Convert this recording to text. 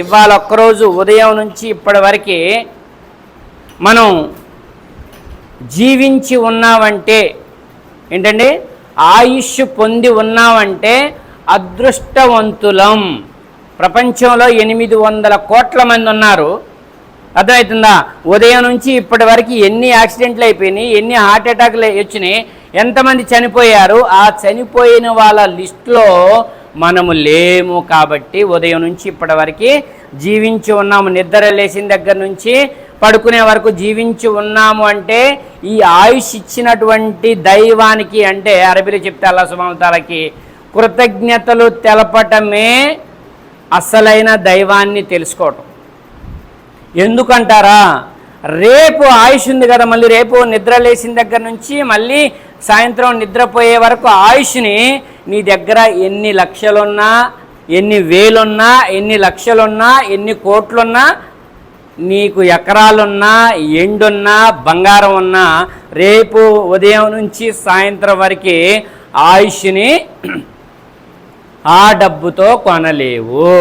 ఇవాళ ఒక్కరోజు ఉదయం నుంచి ఇప్పటి వరకు మనం జీవించి ఉన్నామంటే ఏంటండి, ఆయుష్ పొంది ఉన్నామంటే అదృష్టవంతులం. ప్రపంచంలో 800 కోట్ల మంది ఉన్నారు. అర్థమవుతుందా? ఉదయం నుంచి ఇప్పటి వరకు ఎన్ని యాక్సిడెంట్లు అయిపోయినాయి, ఎన్ని హార్ట్ అటాక్లు వచ్చినాయి, ఎంతమంది చనిపోయారు, ఆ చనిపోయిన వాళ్ళ లిస్టులో మనము లేము. కాబట్టి ఉదయం నుంచి ఇప్పటి వరకు జీవించి ఉన్నాము. నిద్ర లేచిన దగ్గర నుంచి పడుకునే వరకు జీవించి ఉన్నాము అంటే ఈ ఆయుష్ ఇచ్చినటువంటి దైవానికి, అంటే అరబీలో చెప్తే అల్లాహ్ సుబ్హానహు వ తఆలాకి కృతజ్ఞతలు తెలపటమే అసలైన దైవాన్ని తెలుసుకోవటం. ఎందుకంటారా, రేపు ఆయుష్ ఉంది కదా, మళ్ళీ రేపు నిద్ర లేచిన దగ్గర నుంచి మళ్ళీ సాయంత్రం నిద్రపోయే వరకు ఆయుష్ని నీ దగ్గర ఎన్ని లక్షలున్నా, ఎన్ని వేలున్నా, ఎన్ని లక్షలున్నా, ఎన్ని కోట్లున్నా, నీకు ఎకరాలున్నా, ఎండున్నా, బంగారం ఉన్నా, రేపు ఉదయం నుంచి సాయంత్రం వరకు ఆయుష్ని ఆ డబ్బుతో కొనలేవు.